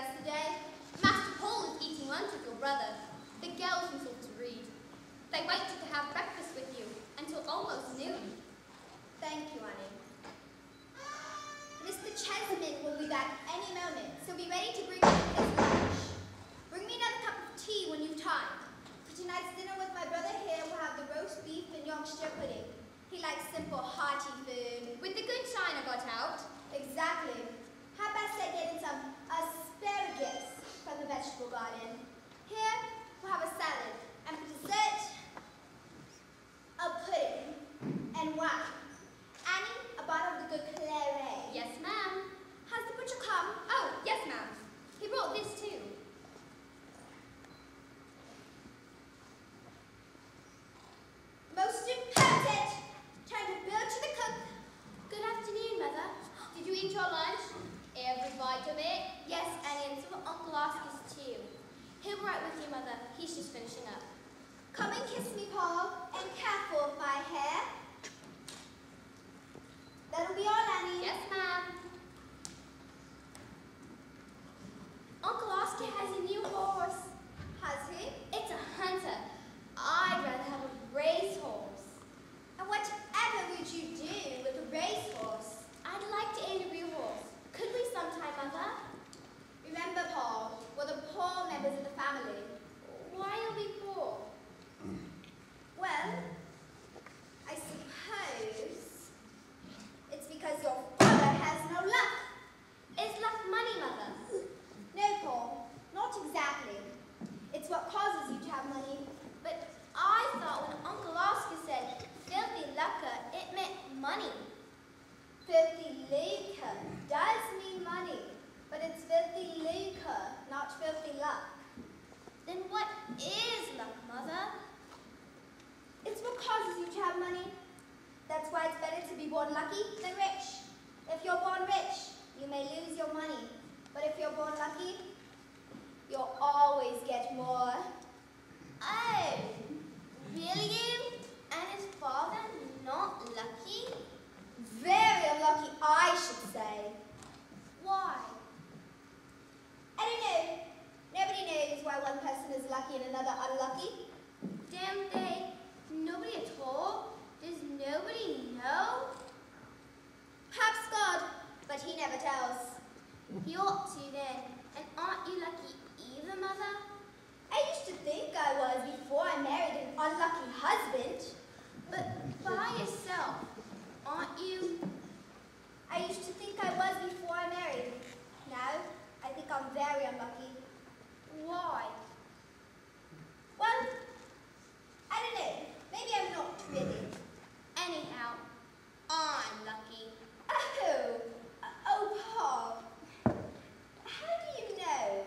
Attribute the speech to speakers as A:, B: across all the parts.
A: yesterday. Master Paul was eating lunch with your brother. The girls resolved to read. They waited to have breakfast with you until almost noon.
B: Thank you, Annie. Mr. Chesimond will be back any moment, so be ready to bring him his lunch. Bring me another cup of tea when you've time. For tonight's dinner with my brother here, we'll have the roast beef and Yorkshire pudding. He likes simple, hearty food.
A: With the good china got out.
B: Exactly. How about I get in some asparagus from the vegetable garden? Here, we'll have a salad, and for dessert, a pudding and wine. Annie, a bottle of the good claret.
A: Yes, ma'am.
B: Has the butcher come?
A: Oh, yes, ma'am. He brought this too.
B: Most important. Time to bill to the cook.
A: Good afternoon, Mother. Did you eat your lunch? Every bite of it?
B: Yes, Annie, and some of Uncle Oscar's too.
A: He'll be right with you, Mother. He's just finishing up.
B: Come and kiss me, Paul, and careful of my hair. That'll be all, Annie.
A: Yes, ma'am. Uncle Oscar has a new horse.
B: Has he?
A: It's a hunter. I'd rather have a racehorse.
B: And whatever would you do with a racehorse?
A: I'd like to own a real horse. Could we sometime, Mother?
B: Remember, Paul, we're the poor members of the family.
A: Why are we poor?
B: Well, I suppose it's because your father has no luck.
A: Is luck money, Mother?
B: No, Paul, not exactly. It's what causes you to have money.
A: But I thought when Uncle Oscar said filthy lucre, it meant money.
B: Filthy lucre does mean money, but it's filthy lucre, not filthy luck.
A: Then what is luck, Mother?
B: It's what causes you to have money. That's why it's better to be born lucky than rich. If you're born rich, you may lose your money. But if you're born lucky, you'll always get more.
A: Oh, really you? And his father not lucky?
B: Very unlucky, I should say.
A: Why?
B: I don't know. Nobody knows why one person is lucky and another unlucky.
A: Don't they? Nobody at all? Does nobody know?
B: Perhaps God, but he never tells.
A: He ought to then. And aren't you lucky either, Mother?
B: I used to think I was before I married an unlucky husband.
A: But by yourself, aren't you?
B: I used to think I was before I married. Now, I think I'm very unlucky.
A: Why?
B: Well, I don't know. Maybe I'm not really.
A: Anyhow, I'm lucky.
B: Oh, Paul. How do you know?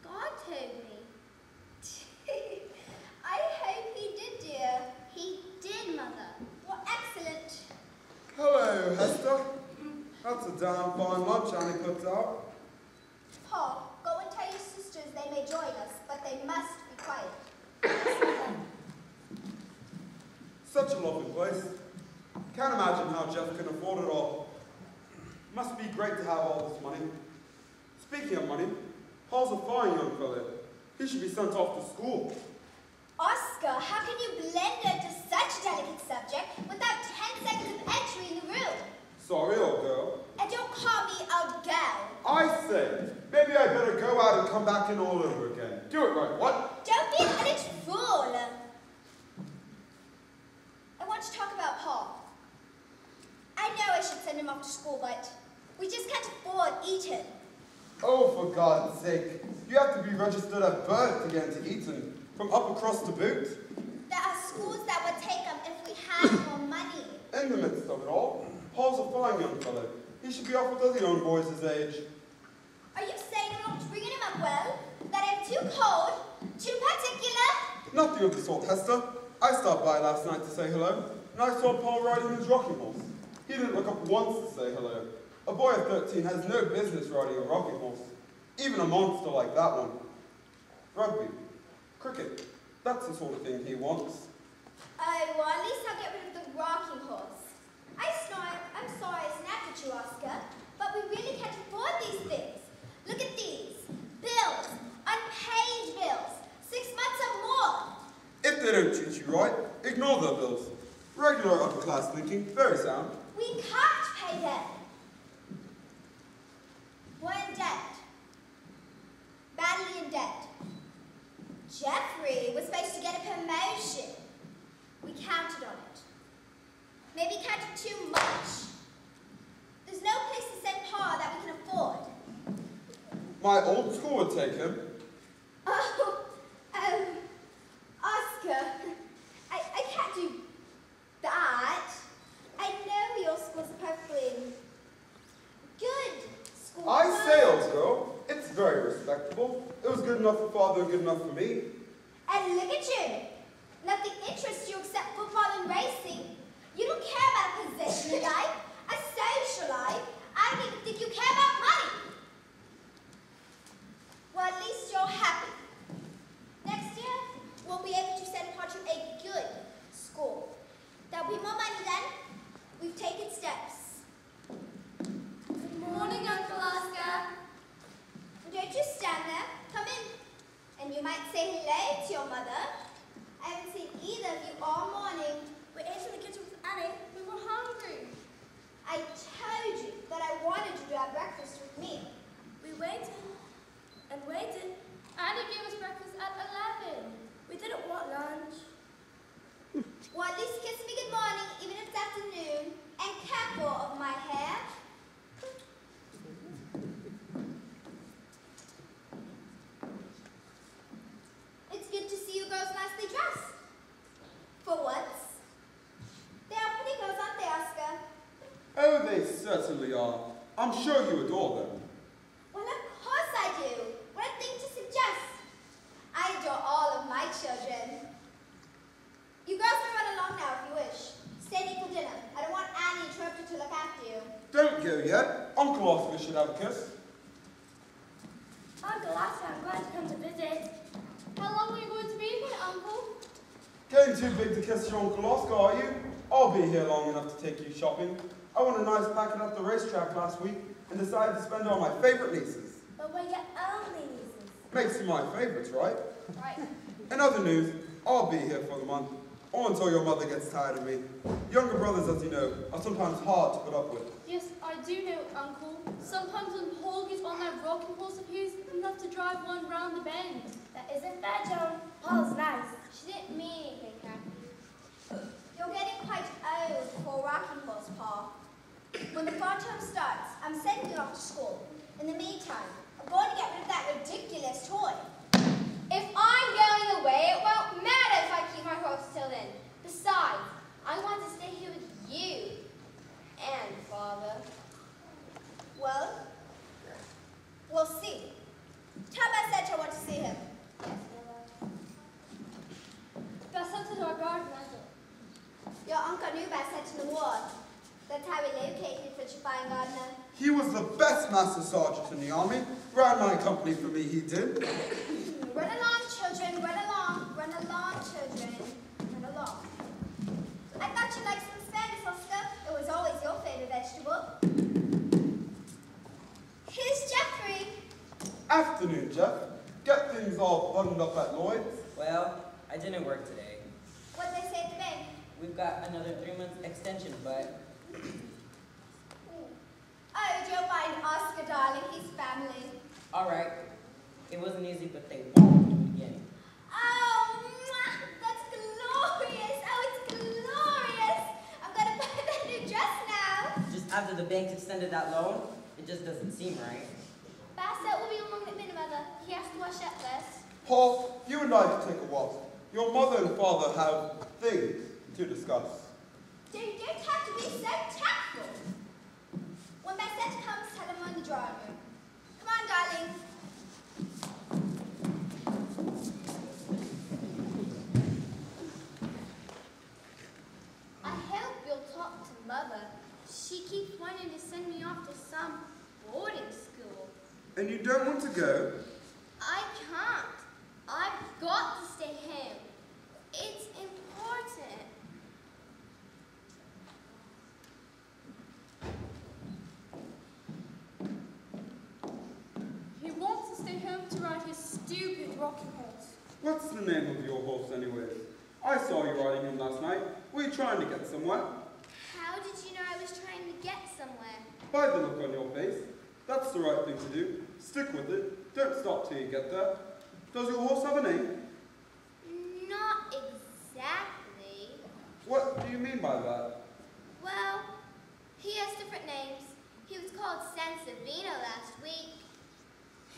A: God told me.
B: I hope he did, dear.
A: He did, Mother.
B: Well, excellent.
C: Hello, Hester. That's a damn fine lunch Annie cooked out.
B: Paul, go and tell your sisters they may join us, but they must be quiet.
C: Such a lovely place. Can't imagine how Jeff can afford it all. Must be great to have all this money. Speaking of money, Paul's a fine young fellow. He should be sent off to school.
B: Oscar, how can you blend into such a delicate subject without 10 seconds of entry in the room?
C: Sorry, old girl.
B: And don't call me a gal.
C: I say, maybe I better go out and come back in all over again. Do it right, what?
B: Don't be a village fool. I want to talk about Paul. I know I should send him off to school, but we just can't afford Eton.
C: Oh, for God's sake. You have to be registered at birth to get into Eton, from up across the boot.
B: There are schools that would take him if we had more money.
C: In the midst of it all, Paul's a fine young fellow. He should be off with other young boys his age.
B: Are you saying I'm not bringing him up well? That I'm too cold? Too particular?
C: Nothing of the sort, Hester. I stopped by last night to say hello, and I saw Paul riding his rocking horse. He didn't look up once to say hello. A boy of 13 has no business riding a rocking horse, even a monster like that one. Rugby, cricket, that's the sort of thing he wants.
B: Oh, well, at least I'll get rid of the rocking horse. I'm sorry I snapped at you, Oscar, but we really can't afford these things. Look at these.
C: their bills. Regular upper-class thinking, very sound.
B: We can't pay them. We're in debt. Badly in debt. Jeffrey was supposed to get a promotion. We counted on it. Maybe counted too much. There's no place to send Pa that we can afford.
C: My old school would take him.
B: Oscar, I can't do that. I know your school's a perfectly good school.
C: I say, old girl, it's very respectable. It was good enough for Father and good enough for me.
B: And look at you. Nothing interests you except football and racing. You don't care about a position in life, a social life. I don't even think you care about money. Well, at least you're happy. Next year, we'll be able to send Pa to a good school. There'll be more money then. We've taken steps.
A: Good morning, Uncle Oscar.
B: Don't just stand there. Come in. And you might say hello to your mother. I haven't seen either of you all morning.
A: We ate in the kitchen with Annie. We were hungry.
B: I told you that I wanted you to have breakfast with me.
A: We waited and waited. Annie gave us breakfast at 11. We didn't want lunch.
B: Well, at least kiss me good morning, even if it's afternoon, and careful of my hair. It's good to see you girls nicely dressed. For once. They are pretty girls, aren't they, Oscar?
C: Oh, they certainly are. I'm sure you adore them.
B: Well, of course I do. What a thing to suggest. I adore all of my children. You girls can run along now if you wish. Stay and eat for dinner. I don't want Annie interrupted to look after you.
C: Don't go yet. Uncle Oscar should have a kiss.
A: Uncle Oscar, I'm glad to come to visit. How long are you going to be here, Uncle?
C: Getting too big to kiss your Uncle Oscar, are you? I'll be here long enough to take you shopping. I won a nice packet at the racetrack last week and decided to spend it on my favorite nieces.
A: But we're your only nieces.
C: Makes you my favorites, right?
A: Right.
C: In other news, I'll be here for the month, or until your mother gets tired of me. Younger brothers, as you know, are sometimes hard to put up with.
A: Yes, I do know, Uncle. Sometimes when Paul gets on that rocking horse of his, we have to drive one round the bend. That isn't fair, Joan. Paul's nice. She didn't mean anything, Kathy.
B: You're getting quite old for a rocking horse, Pa. When the fall term starts, I'm sending you off to school. In the meantime, I'm going to get rid of that ridiculous toy.
A: If I'm going away, it won't matter if I keep my horse till then. Besides, I want to stay here with you and Father.
B: Well, we'll see. Tell Bassett I want to see him.
A: Yes, Mother. Bassett's in our garden, Ethel.
B: Your uncle knew Bassett in the war. That's how he located such a fine gardener.
C: He was the best master sergeant in the army. Ran my company for me, he did.
B: Run along, children, run along. Run along, children. Run along. I thought you liked some asparagus, Oscar. It was always your favorite vegetable. Here's Jeffrey.
C: Afternoon, Jeff. Get things all buttoned up at Lloyd's.
D: Well, I didn't work today.
B: What'd they say at the bank?
D: We've got another 3-month extension, but
B: Oh, don't mind Oscar, darling. He's family.
D: all right. It wasn't easy, but they won't in the beginning.
B: Oh, mwah, that's glorious. Oh, it's glorious. I'm going to buy that new dress now.
D: Just after the bank extended that loan, it just doesn't seem right.
A: Bassett will be along at minute, Mother. He has to wash up first.
C: Paul, you and I can take a walk. Your mother and father have things to discuss.
B: You don't have to be so tactful. When Bassett comes, tell him we're in the drawing room. Come on, darling.
A: I hope you'll talk to Mother. She keeps wanting to send me off to some boarding school.
C: And you don't want to go?
A: I can't. I've got to stay home. It's important. He wants to stay home to ride his stupid rocking horse.
C: What's the name of your horse, anyways? I saw you riding him last night. Were you trying to get somewhere?
B: How did you know I was trying to get somewhere?
C: By the look on your face, that's the right thing to do. Stick with it. Don't stop till you get there. Does your horse have a name?
B: Not exactly.
C: What do you mean by that?
B: Well, he has different names. He was called Sansevino last week.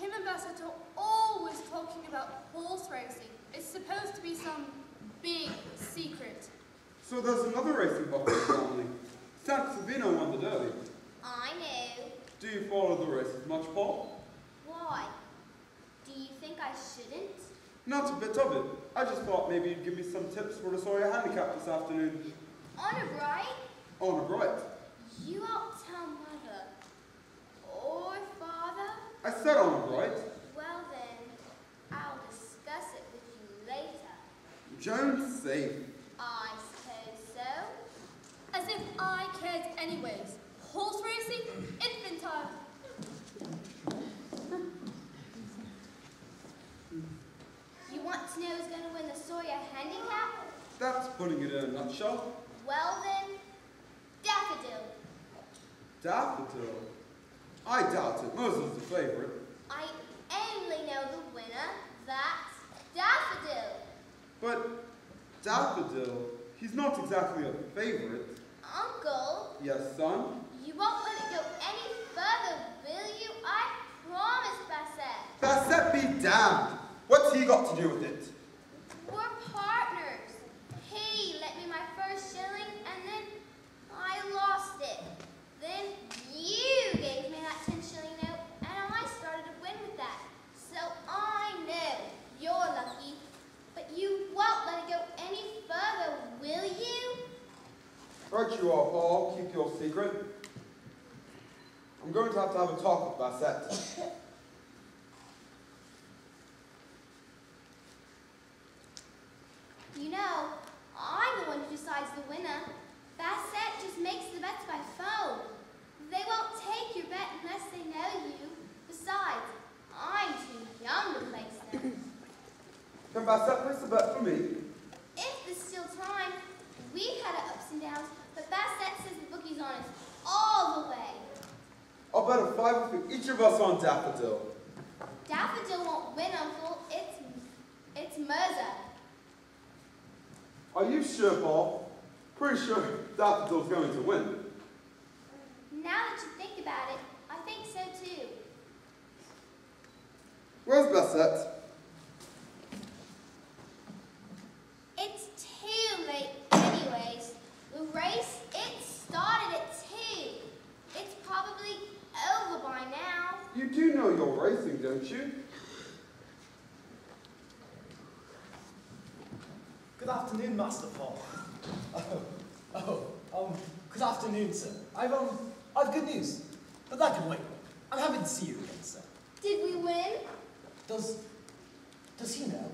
A: Him and Bassett are always talking about horse racing. It's supposed to be some big secret.
C: So there's another racing buck in the family. Sansevino won the Derby.
B: I know.
C: Do you follow the races much, Paul?
B: Why? Do you think I shouldn't?
C: Not a bit of it. I just thought maybe you'd give me some tips for the Sawyer handicap this afternoon.
B: Honor bright?
C: On a bright.
B: You won't tell Mother or Father?
C: I said on a bright.
B: Well then, I'll discuss it with you later.
C: Jones safe.
B: I suppose so.
A: As if I cared anyways. Horse racing? Infantile.
B: You want to know who's going to win the Sawyer handicap?
C: That's putting it in a nutshell.
B: Well then, Daffodil.
C: Daffodil. I doubt it. Moses is the favourite.
B: I only know the winner. That's Daffodil.
C: But Daffodil, he's not exactly a favourite.
B: Uncle,
C: Yes, son?
B: you won't let it go any further, will you? I promise, Bassett.
C: Bassett be damned. What's he got to do with it?
B: We're partners. He lent me my first shilling, and then I lost it. Then you gave me that 10-shilling note, and I started to win with that. So I know you're lucky, but you won't let it go any further, will you?
C: Right you are, Paul. Keep your secret. I'm going to have a talk with Bassett.
B: You know, I'm the one who decides the winner. Bassett just makes the bets by phone. They won't take your bet unless they know you. Besides, I'm too young to place them.
C: Can Bassett place a bet for me?
B: If there's still time, we've had our ups and downs, but Bassett says the bookie's on us all the way.
C: I'll bet a fiver for each of us on Daffodil.
B: Daffodil won't win, Uncle. It's Mirza.
C: Are you sure, Paul? Pretty sure Daffodil's going to win.
B: Now that you think about it, I think so too.
C: Where's Bassett?
B: It's too late anyways. The race, it started at 2. It's probably over by now.
C: You do know you're racing, don't you?
E: Good afternoon, Master Paul. Good afternoon, sir. I've good news, but that can wait. I'm happy to see you again, sir.
B: Did we win?
E: Does he know?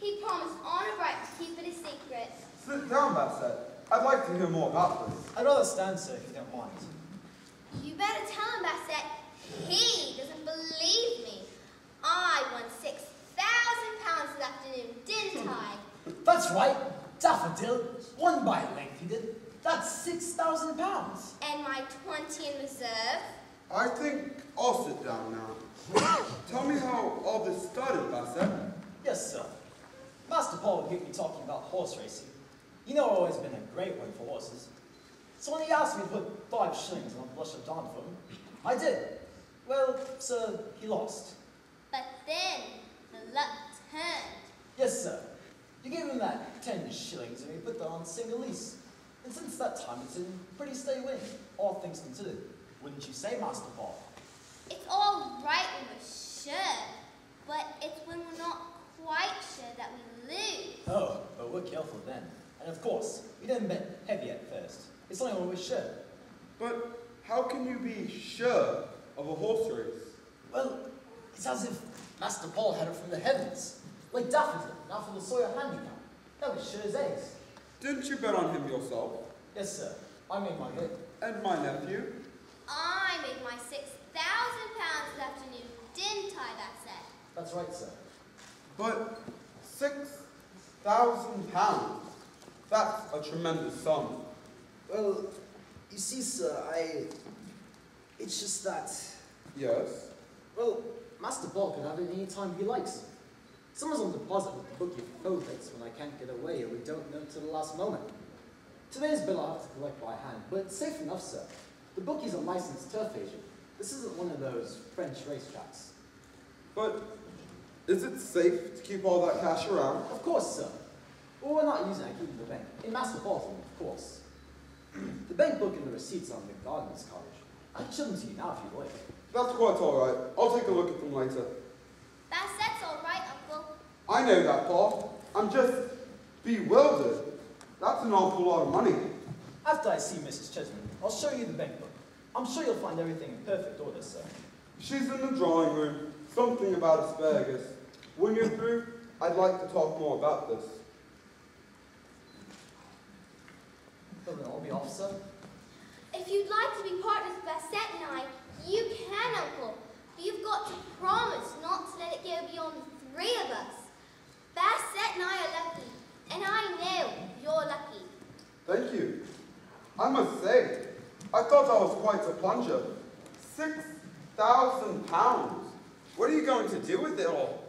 B: He promised honor bright to keep it a secret.
C: Sit down, Bassett. I'd like to hear more about this.
E: I'd rather stand, sir, if you don't mind.
B: You better tell him, Bassett. He doesn't believe me. I won £6,000 this afternoon, didn't I?
E: That's right, Daffodil won by a length, he did. That's £6,000.
B: And my 20 in reserve.
C: I think I'll sit down now. Tell me how all this started, Bassett.
E: Yes, sir. Master Paul would get me talking about horse racing. You know I've always been a great one for horses. So when he asked me to put 5 shillings on a blush of dawn for him, I did. Well, sir, he lost.
B: But then the luck turned.
E: Yes, sir. You gave him that 10 shillings and he put that on single lease. And since that time, it's in pretty steady winning, all things considered. Wouldn't you say, Master Paul?
B: It's all right when we're sure, but it's when we're not quite sure that we lose.
E: Oh, but we're careful then. And of course, we didn't bet heavy at first. It's only when we're sure.
C: But how can you be sure of a horse race?
E: Well, it's as if Master Paul had it from the heavens. Like Daffodil, now for the Sawyer handicap. That was sure as eggs.
C: Didn't you bet on him yourself?
E: Yes, sir. I made my bet.
C: And my nephew?
B: I made my £6,000 this afternoon, didn't I, Bassett?
E: That's right, sir.
C: But £6,000. That's a tremendous sum.
E: Well, you see, sir, it's just that...
C: Yes?
E: Well, Master Paul can have it any time he likes. Someone's on deposit with the bookie for photos when I can't get away or we don't know till the last moment. Today's bill I'll have to collect by hand, but it's safe enough, sir. The bookie's a licensed turf agent. This isn't one of those French racetracks.
C: But is it safe to keep all that cash around?
E: Of course, sir. Well, we're not using it, keeping the bank. In Master Paul's room, of course. The bank book and the receipts are on the gardener's cottage. I can show them to you now if you like.
C: That's quite all right. I'll take a look at them later.
B: That's all right, Uncle.
C: I know that, Paul. I'm just bewildered. That's an awful lot of money.
E: After I see Mrs. Chesney, I'll show you the bank book. I'm sure you'll find everything in perfect order, sir.
C: She's in the drawing room. Something about asparagus. When you're through, I'd like to talk more about this.
E: Well, then I'll be off, sir.
B: If you'd like to be partners with Bassett and I, you can, Uncle. But you've got to promise not to let it go beyond the three of us. Bassett and I are lucky, and I know you're lucky.
C: Thank you. I must say, I thought that was quite a plunger. £6,000. What are you going to do with it all?